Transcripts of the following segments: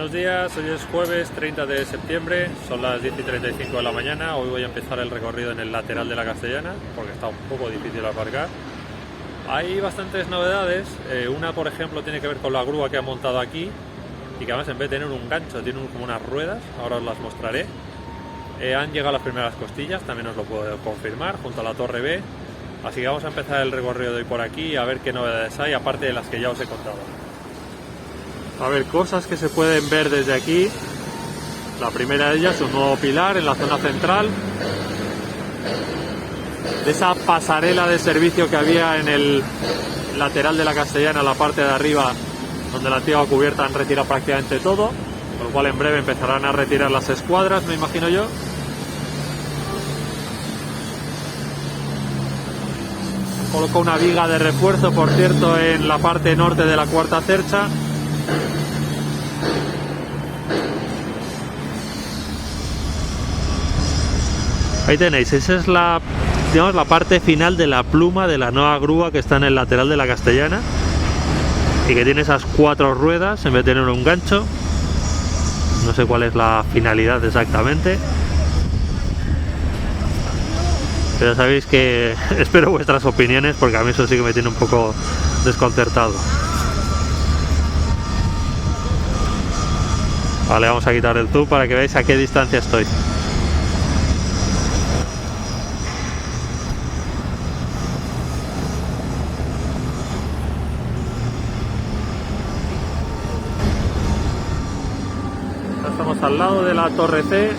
Buenos días, hoy es jueves 30 de septiembre, son las 10:35 de la mañana. Hoy voy a empezar el recorrido en el lateral de la Castellana porque está un poco difícil aparcar. Hay bastantes novedades, una por ejemplo tiene que ver con la grúa que han montado aquí y que además en vez de tener un gancho tiene como unas ruedas, ahora os las mostraré. Han llegado las primeras costillas, también os lo puedo confirmar, junto a la Torre B. Así que vamos a empezar el recorrido de hoy por aquí a ver qué novedades hay, aparte de las que ya os he contado. A ver, cosas que se pueden ver desde aquí. La primera de ellas, un nuevo pilar en la zona central. De esa pasarela de servicio que había en el lateral de la Castellana, la parte de arriba, donde la antigua cubierta han retirado prácticamente todo, con lo cual en breve empezarán a retirar las escuadras, me imagino yo. Colocó una viga de refuerzo, por cierto, en la parte norte de la cuarta cercha. Ahí tenéis, esa es la, digamos, la parte final de la pluma de la nueva grúa que está en el lateral de la Castellana y que tiene esas 4 ruedas en vez de tener un gancho. No sé cuál es la finalidad exactamente, pero sabéis que espero vuestras opiniones porque a mí eso sí que me tiene un poco desconcertado. Vale, vamos a quitar el zoom para que veáis a qué distancia estoy. Estamos al lado de la Torre C,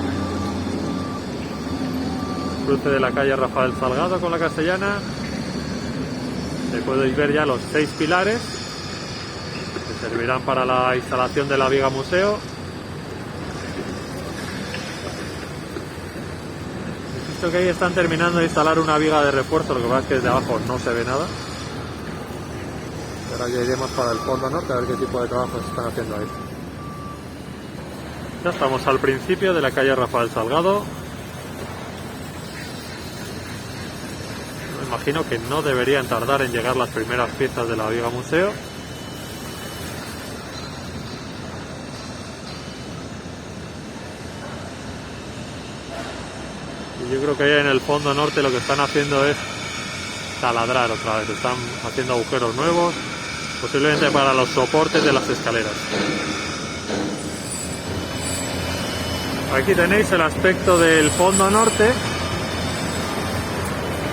cruce de la calle Rafael Salgado con la Castellana. Se podéis ver ya los 6 pilares que servirán para la instalación de la viga museo. He visto que ahí están terminando de instalar una viga de refuerzo, lo que pasa es que desde abajo no se ve nada. Ahora ya iremos para el fondo norte a ver qué tipo de trabajos están haciendo ahí. Ya estamos al principio de la calle Rafael Salgado. Me imagino que no deberían tardar en llegar las primeras piezas de la viga museo. Y yo creo que ahí en el fondo norte lo que están haciendo es taladrar otra vez. Están haciendo agujeros nuevos, posiblemente para los soportes de las escaleras. Aquí tenéis el aspecto del fondo norte,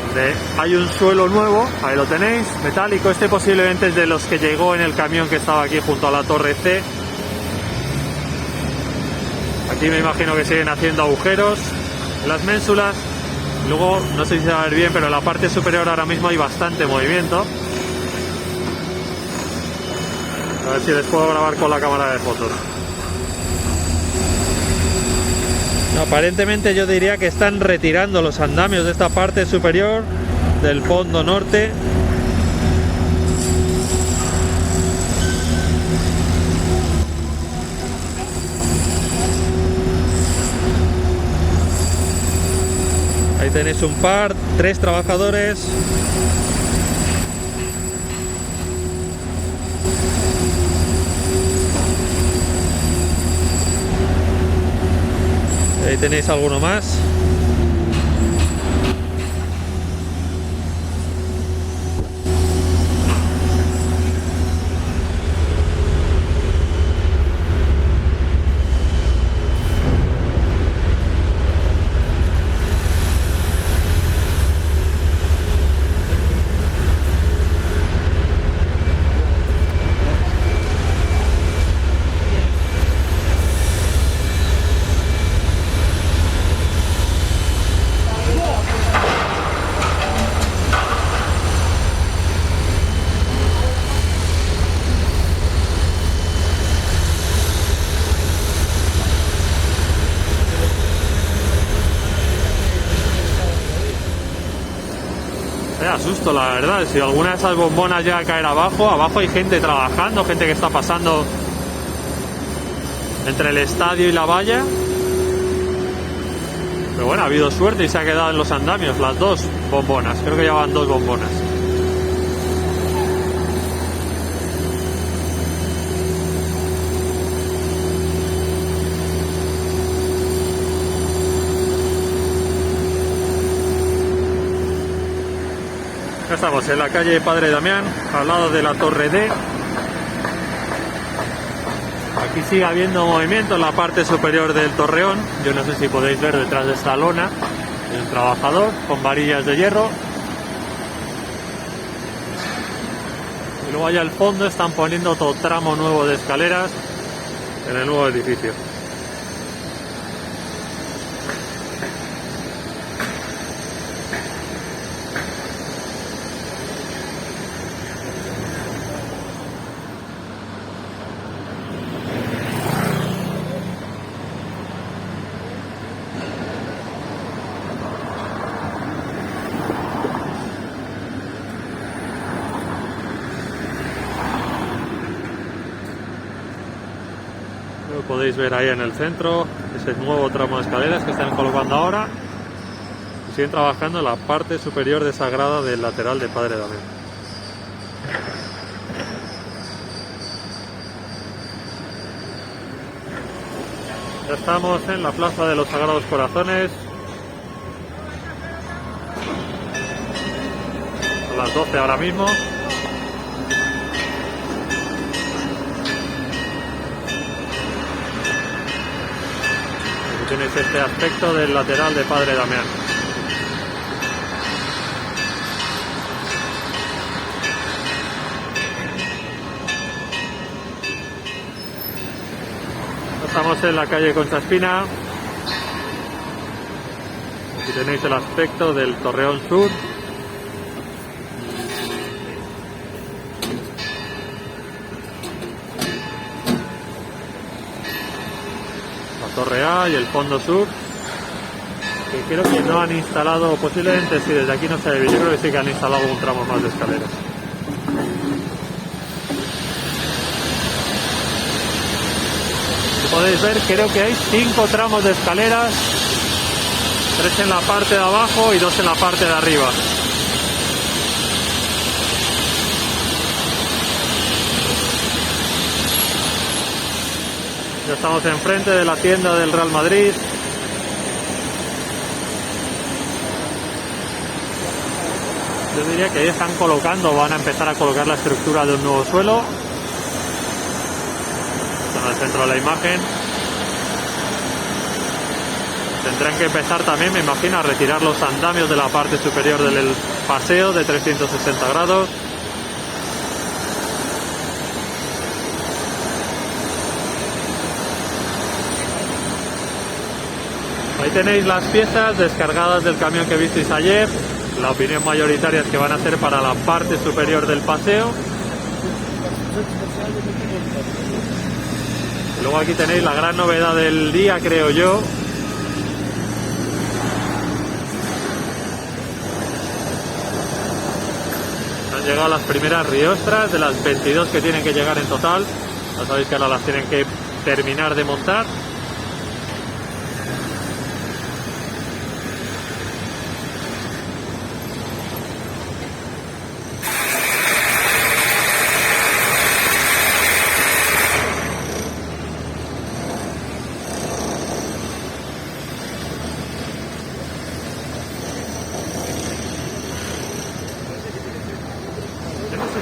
donde hay un suelo nuevo, ahí lo tenéis, metálico. Este posiblemente es de los que llegó en el camión que estaba aquí junto a la Torre C. Aquí me imagino que siguen haciendo agujeros en las ménsulas. Luego, no sé si se va a ver bien, pero en la parte superior ahora mismo hay bastante movimiento. A ver si les puedo grabar con la cámara de fotos. Aparentemente yo diría que están retirando los andamios de esta parte superior del fondo norte. Ahí tenéis un par, 3 trabajadores. Ahí tenéis alguno más. Asusto, la verdad. Si alguna de esas bombonas llega a caer abajo hay gente trabajando, gente que está pasando entre el estadio y la valla. Pero bueno, ha habido suerte y se ha quedado en los andamios las 2 bombonas. Creo que llevaban 2 bombonas. estamos en la calle Padre Damián, al lado de la Torre D. Aquí sigue habiendo movimiento en la parte superior del torreón. Yo no sé si podéis ver detrás de esta lona, hay un trabajador con varillas de hierro. Y luego allá al fondo están poniendo otro tramo nuevo de escaleras en el nuevo edificio. Lo podéis ver ahí en el centro, ese nuevo tramo de escaleras que están colocando ahora. Y siguen trabajando en la parte superior de esa grada del lateral de Padre Damián. Ya estamos en la Plaza de los Sagrados Corazones. Son las 12 ahora mismo. Tenéis este aspecto del lateral de Padre Damián. Estamos en la calle Concha Espina. Aquí tenéis el aspecto del Torreón Sur. Torre A y el fondo sur, que creo que no han instalado, posiblemente sí, desde aquí no se ve, yo creo que sí que han instalado un tramo más de escaleras. Como podéis ver, creo que hay 5 tramos de escaleras, 3 en la parte de abajo y 2 en la parte de arriba. Ya estamos enfrente de la tienda del Real Madrid. Yo diría que ya están colocando, van a empezar a colocar la estructura de un nuevo suelo. Están al centro de la imagen. Tendrán que empezar también, me imagino, a retirar los andamios de la parte superior del paseo de 360 grados. Ahí tenéis las piezas descargadas del camión que visteis ayer. La opinión mayoritaria es que van a ser para la parte superior del paseo. Y luego aquí tenéis la gran novedad del día, creo yo. Han llegado las primeras riostras de las 22 que tienen que llegar en total. Ya sabéis que ahora las tienen que terminar de montar.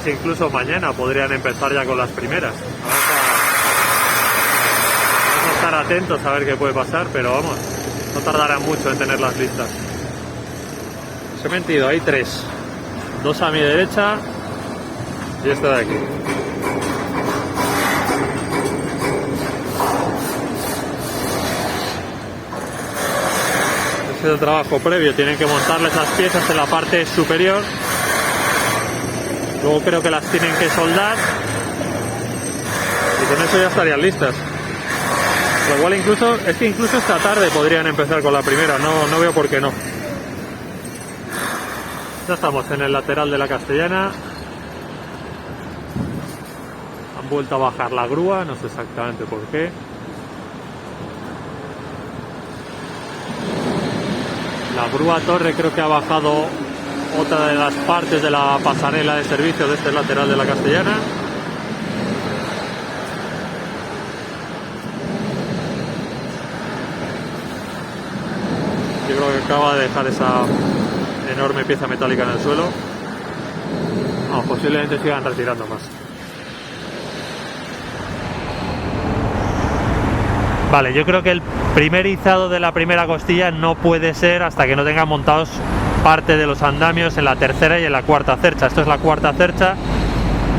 Si incluso mañana podrían empezar ya con las primeras. Vamos a estar atentos a ver qué puede pasar, pero vamos, no tardarán mucho en tenerlas listas. Os he mentido, hay 3. 2 a mi derecha y este de aquí. Este es el trabajo previo, tienen que montarle esas piezas en la parte superior. Luego creo que las tienen que soldar y con eso ya estarían listas. Lo cual incluso esta tarde podrían empezar con la primera, no veo por qué no. Ya estamos en el lateral de la Castellana. Han vuelto a bajar la grúa, no sé exactamente por qué. La grúa torre creo que ha bajado otra de las partes de la pasarela de servicio de este lateral de la Castellana. Yo creo que acaba de dejar esa enorme pieza metálica en el suelo. No, posiblemente sigan retirando más. Vale, yo creo que el primer izado de la primera costilla no puede ser hasta que no tengan montados parte de los andamios en la tercera y en la cuarta cercha. Esto es la cuarta cercha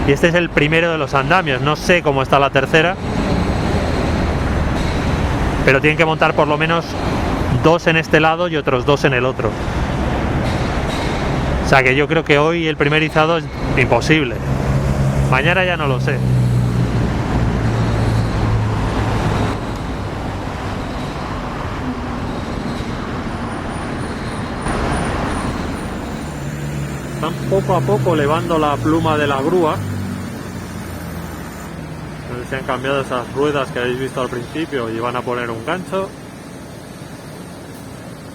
y este es el primero de los andamios. No sé cómo está la tercera, pero tienen que montar por lo menos 2 en este lado y otros 2 en el otro. O sea que yo creo que hoy el primer izado es imposible. Mañana ya no lo sé. Están poco a poco levando la pluma de la grúa. Entonces se han cambiado esas ruedas que habéis visto al principio y van a poner un gancho.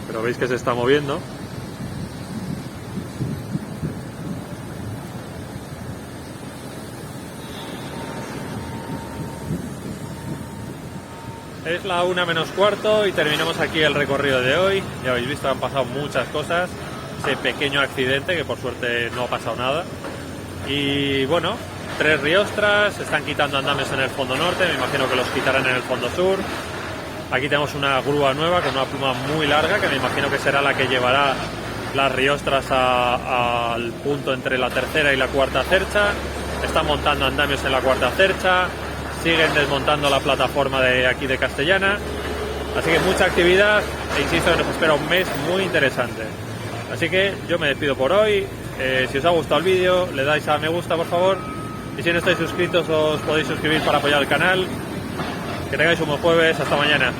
Pero veis que se está moviendo. Es la 1 menos cuarto y terminamos aquí el recorrido de hoy. Ya habéis visto, han pasado muchas cosas. Ese pequeño accidente, que por suerte no ha pasado nada. Y bueno, 3 riostras, se están quitando andamios en el fondo norte, me imagino que los quitarán en el fondo sur. Aquí tenemos una grúa nueva con una pluma muy larga, que me imagino que será la que llevará las riostras al punto entre la tercera y la cuarta cercha. Están montando andamios en la cuarta cercha, siguen desmontando la plataforma de aquí de Castellana. Así que mucha actividad e insisto que nos espera un mes muy interesante. Así que yo me despido por hoy. Si os ha gustado el vídeo, le dais a me gusta, por favor. Y si no estáis suscritos, os podéis suscribir para apoyar el canal. Que tengáis un buen jueves. Hasta mañana.